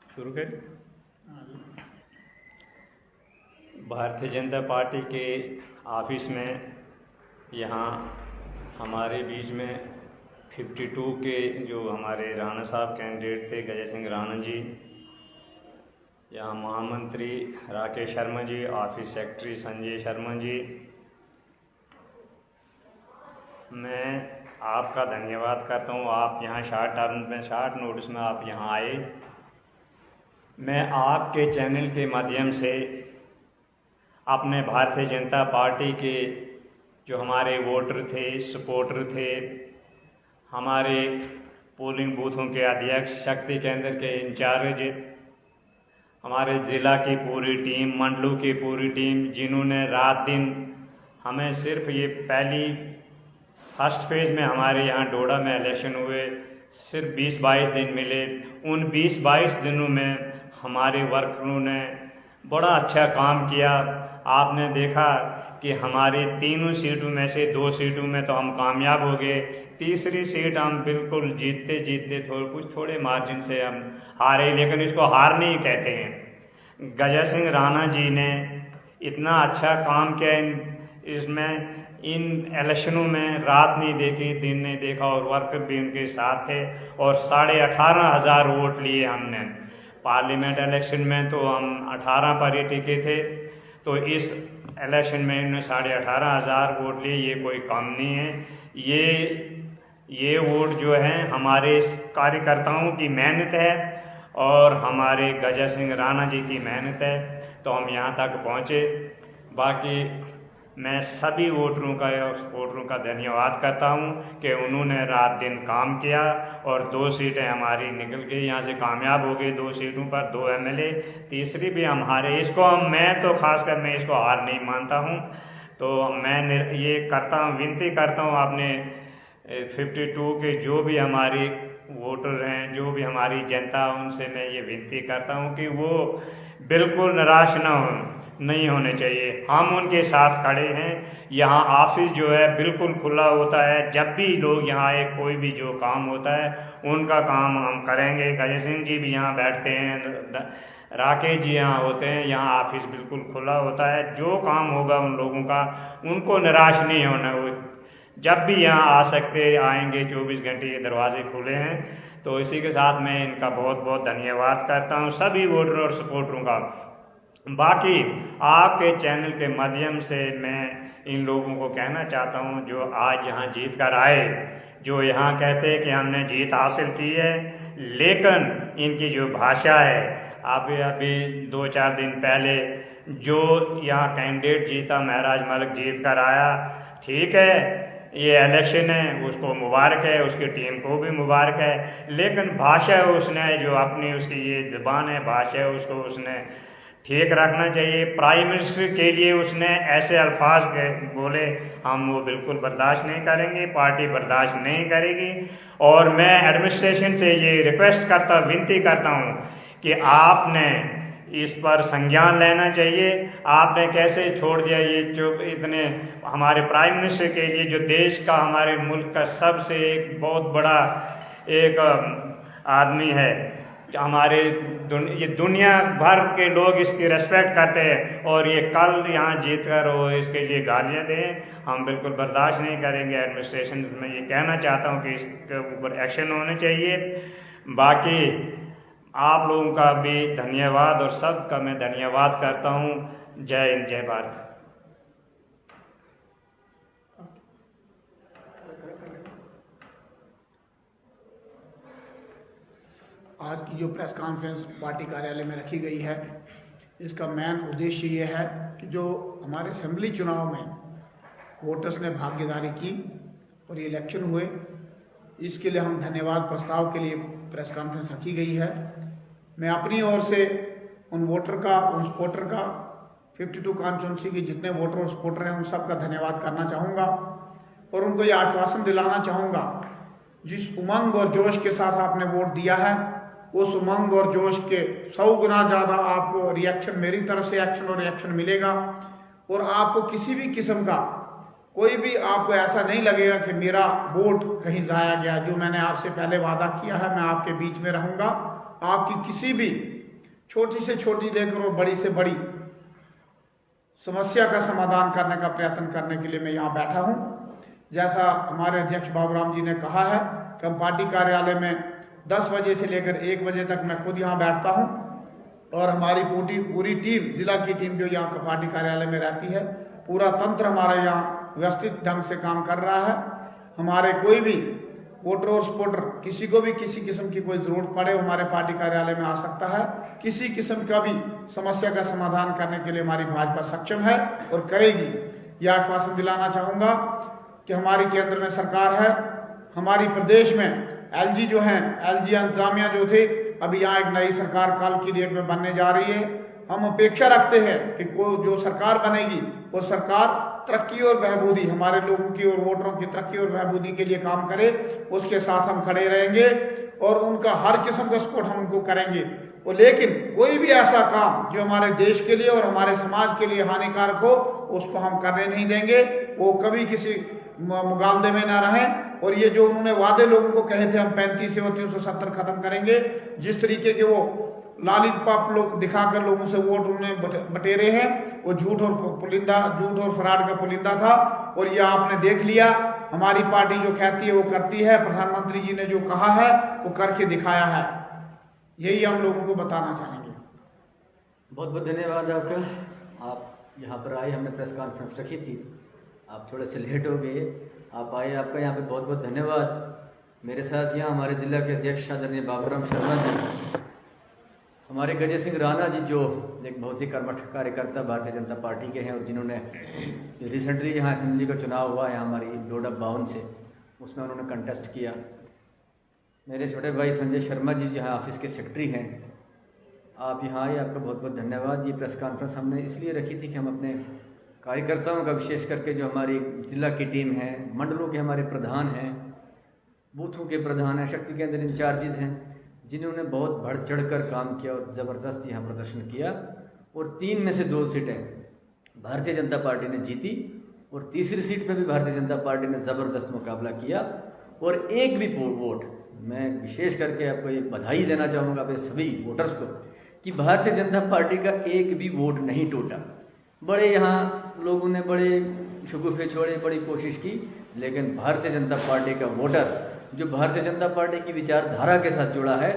शुरू करें। भारतीय जनता पार्टी के ऑफिस में यहाँ हमारे बीच में 52 के जो हमारे राणा साहब कैंडिडेट थे, गजय सिंह राणा जी, यहाँ महामंत्री राकेश शर्मा जी, ऑफिस सेक्रेटरी संजय शर्मा जी, मैं आपका धन्यवाद करता हूँ। आप यहाँ शॉर्ट नोटिस में आप यहाँ आए। मैं आपके चैनल के माध्यम से अपने भारतीय जनता पार्टी के जो हमारे वोटर थे, सपोर्टर थे, हमारे पोलिंग बूथों के अध्यक्ष, शक्ति केंद्र के इंचार्ज, हमारे ज़िला की पूरी टीम, मंडलों की पूरी टीम, जिन्होंने रात दिन हमें सिर्फ ये फर्स्ट फेज़ में हमारे यहाँ डोडा में इलेक्शन हुए, सिर्फ 20-22 दिन मिले। उन 20-22 दिनों में हमारे वर्करों ने बड़ा अच्छा काम किया। आपने देखा कि हमारी तीनों सीटों में से 2 सीटों में तो हम कामयाब हो गए, तीसरी सीट हम बिल्कुल जीतते थोड़े मार्जिन से हम हारे, लेकिन इसको हार नहीं कहते हैं। गजय सिंह राणा जी ने इतना अच्छा काम किया इसमें, इन इलेक्शनों में रात नहीं देखी, दिन नहीं देखा, और वर्कर भी उनके साथ थे, और 18,500 वोट लिए हमने। पार्लियामेंट इलेक्शन में तो हम 18 पर ही टिके थे, तो इस इलेक्शन में इन्होंने 18,500 वोट लिए। ये कोई कम नहीं है। ये वोट जो है हमारे कार्यकर्ताओं की मेहनत है और हमारे गजय सिंह राणा जी की मेहनत है, तो हम यहाँ तक पहुँचे। बाकी मैं सभी वोटरों का धन्यवाद करता हूँ कि उन्होंने रात दिन काम किया और 2 सीटें हमारी निकल गई, यहाँ से कामयाब हो गई। 2 सीटों पर 2 MLA, तीसरी भी हम हारे। मैं तो खासकर मैं इसको हार नहीं मानता हूँ। तो मैं ये विनती करता हूँ अपने 52 के जो भी हमारी वोटर हैं, जो भी हमारी जनता, उनसे मैं ये विनती करता हूँ कि वो बिल्कुल निराश नहीं होने चाहिए। हम उनके साथ खड़े हैं। यहाँ ऑफिस जो है बिल्कुल खुला होता है, जब भी लोग यहाँ आए, कोई भी जो काम होता है उनका काम हम करेंगे। गजय सिंह जी भी यहाँ बैठते हैं, राकेश जी यहाँ होते हैं, यहाँ ऑफिस बिल्कुल खुला होता है। जो काम होगा उन लोगों का, उनको निराश नहीं होना, वो जब भी यहाँ आ सकते आएंगे, 24 घंटे ये दरवाजे खुले हैं। तो इसी के साथ मैं इनका बहुत बहुत धन्यवाद करता हूँ, सभी वोटर और सपोर्टरों का। बाकी आपके चैनल के माध्यम से मैं इन लोगों को कहना चाहता हूँ जो आज यहाँ जीत कर आए, जो यहाँ कहते हैं कि हमने जीत हासिल की है, लेकिन इनकी जो भाषा है, अभी 2-4 दिन पहले जो यहाँ कैंडिडेट जीता, महराज मलिक जीत कर आया, ठीक है, ये इलेक्शन है, उसको मुबारक है, उसकी टीम को भी मुबारक है, लेकिन भाषा उसने जो अपनी उसकी ये ज़बान है, भाषा है, उसको उसने ठीक रखना चाहिए। प्राइम मिनिस्टर के लिए उसने ऐसे अल्फाज बोले, हम वो बिल्कुल बर्दाश्त नहीं करेंगे, पार्टी बर्दाश्त नहीं करेगी। और मैं एडमिनिस्ट्रेशन से ये विनती करता हूँ कि आपने इस पर संज्ञान लेना चाहिए। आपने कैसे छोड़ दिया ये जो इतने हमारे प्राइम मिनिस्टर के लिए, जो देश का, हमारे मुल्क का सबसे एक बहुत बड़ा एक आदमी है, हमारे ये दुनिया भर के लोग इसकी रेस्पेक्ट करते हैं, और ये कल यहाँ जीत कर वो इसके लिए गालियाँ दें, हम बिल्कुल बर्दाश्त नहीं करेंगे। एडमिनिस्ट्रेशन में ये कहना चाहता हूँ कि इसके ऊपर एक्शन होने चाहिए। बाकी आप लोगों का भी धन्यवाद और सबका मैं धन्यवाद करता हूँ। जय हिंद, जय भारत। आज की जो प्रेस कॉन्फ्रेंस पार्टी कार्यालय में रखी गई है, इसका मेन उद्देश्य ये है कि जो हमारे असेंबली चुनाव में वोटर्स ने भागीदारी की और ये इलेक्शन हुए, इसके लिए हम धन्यवाद प्रस्ताव के लिए प्रेस कॉन्फ्रेंस रखी गई है। मैं अपनी ओर से उन वोटर का, उन सपोर्टर का, 52 कॉन्स्टिट्यूंसी के जितने वोटर और सपोर्टर हैं उन सब का धन्यवाद करना चाहूँगा, और उनको ये आश्वासन दिलाना चाहूँगा, जिस उमंग और जोश के साथ आपने वोट दिया है, उस उमंग और जोश के 100 गुना ज़्यादा आपको रिएक्शन, मेरी तरफ से एक्शन और रिएक्शन मिलेगा, और आपको किसी भी किस्म का कोई भी आपको ऐसा नहीं लगेगा कि मेरा वोट कहीं जाया गया। जो मैंने आपसे पहले वादा किया है, मैं आपके बीच में रहूंगा। आपकी किसी भी छोटी से छोटी लेकर और बड़ी से बड़ी समस्या का समाधान करने का प्रयत्न करने के लिए मैं यहाँ बैठा हूँ। जैसा हमारे अध्यक्ष बाबूराम जी ने कहा है कि हम पार्टी कार्यालय में 10 बजे से लेकर 1 बजे तक मैं खुद यहाँ बैठता हूँ और हमारी पूरी टीम, जिला की टीम जो यहाँ पार्टी कार्यालय में रहती है, पूरा तंत्र हमारे यहाँ व्यवस्थित ढंग से काम कर रहा है। हमारे कोई भी वोटर और सपोर्टर, किसी को भी किसी किस्म की कोई जरूरत पड़े, हमारे पार्टी कार्यालय में आ सकता है। किसी किस्म का भी समस्या का समाधान करने के लिए हमारी भाजपा सक्षम है और करेगी। यह आश्वासन दिलाना चाहूंगा कि हमारी केंद्र में सरकार है, हमारी प्रदेश में एलजी जो हैं, एलजी इंतजामिया जो थे, अभी यहाँ एक नई सरकार काल की डेट में बनने जा रही है। हम अपेक्षा रखते हैं कि जो सरकार बनेगी वो सरकार तरक्की और बहबूदी, हमारे लोगों की और वोटरों की तरक्की और बहबूदी के लिए काम करे। उसके साथ हम खड़े रहेंगे और उनका हर किस्म का सपोर्ट हम उनको करेंगे। और लेकिन कोई भी ऐसा काम जो हमारे देश के लिए और हमारे समाज के लिए हानिकारक हो, उसको हम करने नहीं देंगे। वो कभी किसी मुगालदे में ना रहें। और ये जो उन्होंने वादे लोगों को कहे थे हम 35 से 370 खत्म करेंगे, जिस तरीके के वो लालीपाप लोग दिखाकर लोगों से वोट उन्होंने बटेरे हैं, वो झूठ और फराड का पुलिंदा था। और ये आपने देख लिया, हमारी पार्टी जो कहती है वो करती है। प्रधानमंत्री जी ने जो कहा है वो करके दिखाया है। यही हम लोगों को बताना चाहेंगे। बहुत बहुत धन्यवाद आपका। आप यहाँ पर आए, हमने प्रेस कॉन्फ्रेंस रखी थी, आप थोड़े से लेट हो गए, आप आए, आपका यहाँ पे बहुत बहुत धन्यवाद। मेरे साथ यहाँ हमारे जिला के अध्यक्ष आदरणीय बाबूराम शर्मा जी, हमारे गजय सिंह राणा जी जो एक बहुत ही कर्मठ कार्यकर्ता भारतीय जनता पार्टी के हैं और जिन्होंने रिसेंटली यहाँ असेंबली का चुनाव हुआ है हमारी डोडा 52 से, उसमें उन्होंने कंटेस्ट किया। मेरे छोटे भाई संजय शर्मा जी यहाँ ऑफिस के सेक्रेटरी हैं, आप यहाँ आए, आपका बहुत बहुत धन्यवाद। ये प्रेस कॉन्फ्रेंस हमने इसलिए रखी थी कि हम अपने कार्यकर्ताओं का, विशेष करके जो हमारी जिला की टीम है, मंडलों के हमारे प्रधान हैं, बूथों के प्रधान हैं, शक्ति केंद्र इंचार्जेस हैं, जिन्होंने बहुत बढ़ चढ़ कर काम किया और ज़बरदस्त यहाँ प्रदर्शन किया। और 3 में से 2 सीटें भारतीय जनता पार्टी ने जीती और तीसरी सीट पे भी भारतीय जनता पार्टी ने ज़बरदस्त मुकाबला किया। और एक भी वोट, मैं विशेष करके आपको ये बधाई देना चाहूँगा अपने सभी वोटर्स को कि भारतीय जनता पार्टी का एक भी वोट नहीं टूटा। बड़े यहाँ लोगों ने बड़े शगुफे छोड़े, बड़ी कोशिश की, लेकिन भारतीय जनता पार्टी का वोटर जो भारतीय जनता पार्टी की विचारधारा के साथ जुड़ा है,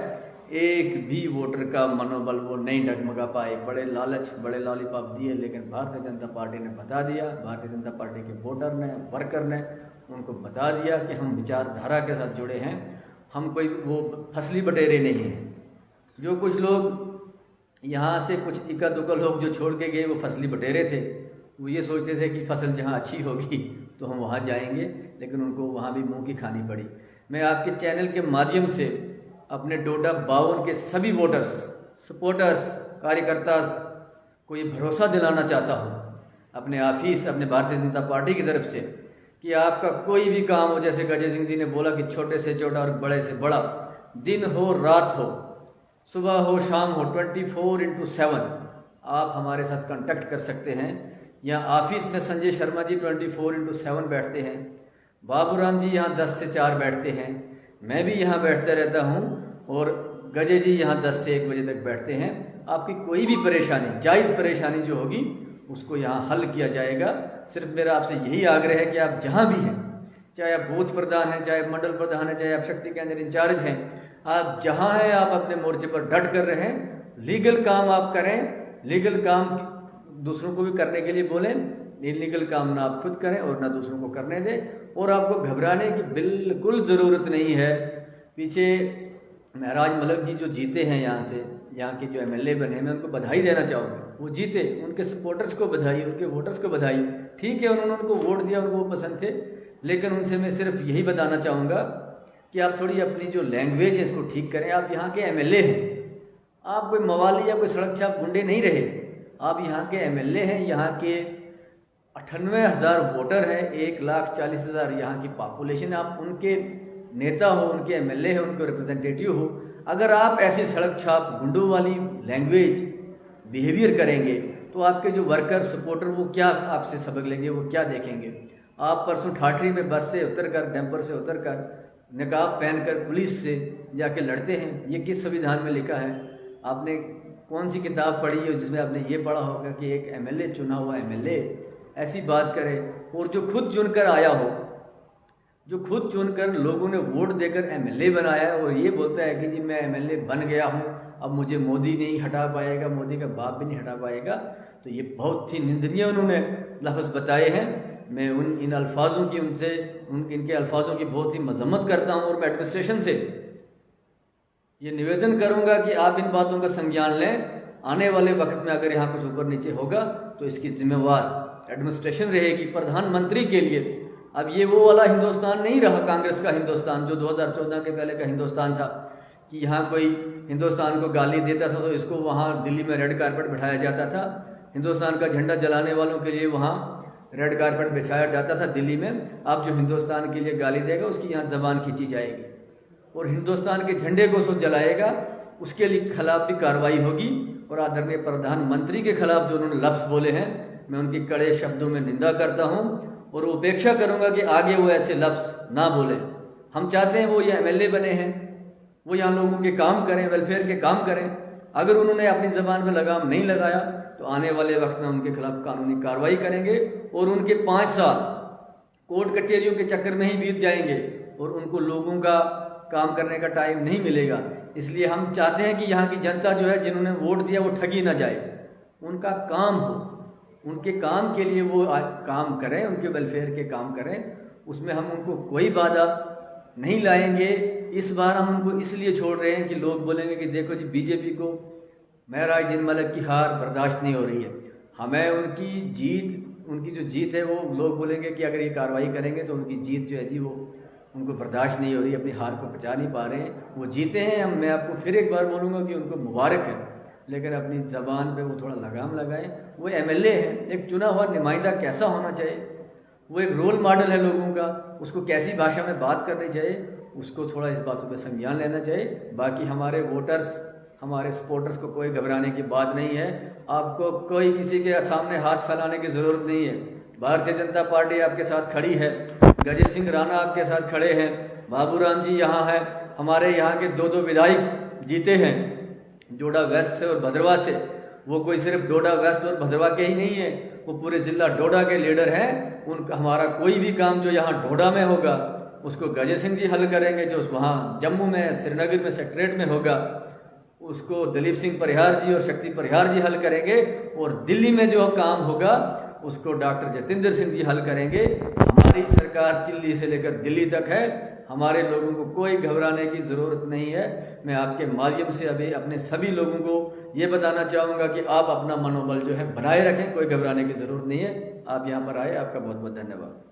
एक भी वोटर का मनोबल वो नहीं डगमगा पाए। बड़े लालच, बड़े लॉलीपॉप दिए, लेकिन भारतीय जनता पार्टी ने बता दिया, भारतीय जनता पार्टी के वोटर ने, वर्कर ने उनको बता दिया कि हम विचारधारा के साथ जुड़े हैं, हम कोई वो फसली बटेरे नहीं हैं। जो कुछ लोग यहाँ से कुछ इक्का दुक्का लोग जो छोड़ के गए वो फसली बटेरे थे, वो ये सोचते थे कि फसल जहाँ अच्छी होगी तो हम वहाँ जाएंगे, लेकिन उनको वहाँ भी मुँह की खानी पड़ी। मैं आपके चैनल के माध्यम से अपने डोडा 52 के सभी वोटर्स, सपोर्टर्स, कार्यकर्ता को ये भरोसा दिलाना चाहता हूँ अपने ऑफिस, अपने भारतीय जनता पार्टी की तरफ से कि आपका कोई भी काम हो, जैसे गजय सिंह जी ने बोला कि छोटे से छोटा और बड़े से बड़ा, दिन हो रात हो, सुबह हो शाम हो, 24/7 आप हमारे साथ कांटेक्ट कर सकते हैं। यहाँ ऑफिस में संजय शर्मा जी 24/7 बैठते हैं, बाबूराम जी यहाँ 10 से 4 बैठते हैं, मैं भी यहाँ बैठता रहता हूँ और गजय जी यहाँ 10 से 1 बजे तक बैठते हैं। आपकी कोई भी परेशानी, जायज़ परेशानी जो होगी उसको यहाँ हल किया जाएगा। सिर्फ मेरा आपसे यही आग्रह है कि आप जहाँ भी हैं, चाहे आप बूथ प्रधान हैं, चाहे मंडल प्रधान हैं, चाहे आप शक्ति केंद्र इंचार्ज हैं, आप जहाँ हैं आप अपने मोर्चे पर डट कर रहे हैं। लीगल काम आप करें, लीगल काम दूसरों को भी करने के लिए बोलें, इलीगल काम ना आप खुद करें और ना दूसरों को करने दें। और आपको घबराने की बिल्कुल ज़रूरत नहीं है। पीछे महराज मलक जी जो जीते हैं यहाँ से, यहाँ के जो MLA बने, मैं उनको बधाई देना चाहूँगा। वो जीते, उनके सपोर्टर्स को बधाई, उनके वोटर्स को बधाई। ठीक है, उन्होंने उनको वोट दिया और वो पसंद थे, लेकिन उनसे मैं सिर्फ यही बताना चाहूँगा कि आप थोड़ी अपनी जो लैंग्वेज है इसको ठीक करें। आप यहाँ के MLA हैं, आप कोई मवाली या कोई सड़क छाप गुंडे नहीं रहे, आप यहाँ के MLA हैं। यहाँ के 98,000 वोटर हैं, 1,40,000 यहाँ की पॉपुलेशन। आप उनके नेता हो, उनके MLA हो, उनके रिप्रेजेंटेटिव हो। अगर आप ऐसी सड़क छाप गुंडों वाली लैंग्वेज बिहेवियर करेंगे तो आपके जो वर्कर, सपोर्टर, वो क्या आपसे सबक लेंगे, वो क्या देखेंगे। आप परसों ठाठरी में बस से उतरकर, डैम्पर से उतरकर, निकाब पहनकर पुलिस से जाके लड़ते हैं। ये किस संविधान में लिखा है? आपने कौन सी किताब पढ़ी हो जिसमें आपने ये पढ़ा होगा कि एक एमएलए, चुना हुआ एमएलए ऐसी बात करे? और जो खुद चुनकर आया हो, जो खुद चुनकर लोगों ने वोट देकर एमएलए बनाया है, और ये बोलता है कि जी मैं एमएलए बन गया हूँ, अब मुझे मोदी नहीं हटा पाएगा, मोदी का बाप भी नहीं हटा पाएगा। तो ये बहुत ही निंदनीय उन्होंने लफ्ज़ बताए हैं। मैं इन अल्फाजों की इनके अल्फाजों की बहुत ही मजम्मत करता हूँ, और मैं एडमिनिस्ट्रेशन से ये निवेदन करूँगा कि आप इन बातों का संज्ञान लें। आने वाले वक्त में अगर यहाँ कुछ ऊपर नीचे होगा तो इसकी जिम्मेवार एडमिनिस्ट्रेशन रहेगी। प्रधानमंत्री के लिए अब ये वो वाला हिंदुस्तान नहीं रहा, कांग्रेस का हिंदुस्तान जो 2014 के पहले का हिंदुस्तान था, कि यहाँ कोई हिंदुस्तान को गाली देता था तो इसको वहाँ दिल्ली में रेड कारपेट बिठाया जाता था। हिंदुस्तान का झंडा जलाने वालों के लिए वहाँ रेड कारपेट बिछाया जाता था दिल्ली में। अब जो हिंदुस्तान के लिए गाली देगा उसकी यहाँ ज़बान खींची जाएगी, और हिंदुस्तान के झंडे को सो जलाएगा उसके लिए खिलाफ भी कार्रवाई होगी। और आदरणीय प्रधानमंत्री के खिलाफ जो उन्होंने लफ्ज़ बोले हैं, मैं उनकी कड़े शब्दों में निंदा करता हूँ, और उपेक्षा करूँगा कि आगे वो ऐसे लफ्ज़ ना बोले। हम चाहते हैं वो ये एमएलए बने हैं, वो यहाँ लोगों के काम करें, वेलफेयर के काम करें। अगर उन्होंने अपनी ज़बान पर लगाम नहीं लगाया तो आने वाले वक्त में उनके खिलाफ कानूनी कार्रवाई करेंगे, और उनके 5 साल कोर्ट कचहरियों के चक्कर में ही बीत जाएंगे, और उनको लोगों का काम करने का टाइम नहीं मिलेगा। इसलिए हम चाहते हैं कि यहाँ की जनता जो है, जिन्होंने वोट दिया, वो ठगी ना जाए, उनका काम हो, उनके काम के लिए वो काम करें, उनके वेलफेयर के काम करें। उसमें हम उनको कोई बाधा नहीं लाएंगे। इस बार हम उनको इसलिए छोड़ रहे हैं कि लोग बोलेंगे कि देखो जी बीजेपी को महराज दिन मलिक की हार बर्दाश्त नहीं हो रही है। हमें उनकी जो जीत है वो लोग बोलेंगे कि अगर ये कार्रवाई करेंगे तो उनकी जीत जो है जी वो उनको बर्दाश्त नहीं हो रही, अपनी हार को पचा नहीं पा रहे हैं। वो जीते हैं, मैं आपको फिर एक बार बोलूँगा कि उनको मुबारक है, लेकिन अपनी ज़बान पे वो थोड़ा लगाम लगाएं। वो एमएलए है, एक चुना हुआ नुमाइंदा कैसा होना चाहिए, वो एक रोल मॉडल है लोगों का, उसको कैसी भाषा में बात करनी चाहिए, उसको थोड़ा इस बातों पे संज्ञान लेना चाहिए। बाकी हमारे वोटर्स, हमारे सपोर्टर्स को कोई घबराने की बात नहीं है। आपको कोई किसी के सामने हाथ फैलाने की ज़रूरत नहीं है। भारतीय जनता पार्टी आपके साथ खड़ी है, गजेंद्र सिंह राणा आपके साथ खड़े हैं, बाबूराम जी यहाँ हैं, हमारे यहाँ के 2 विधायक जीते हैं डोडा वेस्ट से और भद्रवा से। वो कोई सिर्फ डोडा वेस्ट और भद्रवा के ही नहीं है, वो पूरे जिला डोडा के लीडर हैं। उनका हमारा कोई भी काम जो यहाँ डोडा में होगा उसको गजेंद्र सिंह जी हल करेंगे, जो वहाँ जम्मू में, श्रीनगर में सेक्रेटरीट में होगा उसको दिलीप सिंह परिहार जी और शक्ति परिहार जी हल करेंगे, और दिल्ली में जो काम होगा उसको डॉक्टर जतेंद्र सिंह जी हल करेंगे। हमारी सरकार दिल्ली से लेकर दिल्ली तक है, हमारे लोगों को कोई घबराने की ज़रूरत नहीं है। मैं आपके माध्यम से अभी अपने सभी लोगों को ये बताना चाहूँगा कि आप अपना मनोबल जो है बनाए रखें, कोई घबराने की ज़रूरत नहीं है। आप यहाँ पर आए, आपका बहुत बहुत धन्यवाद।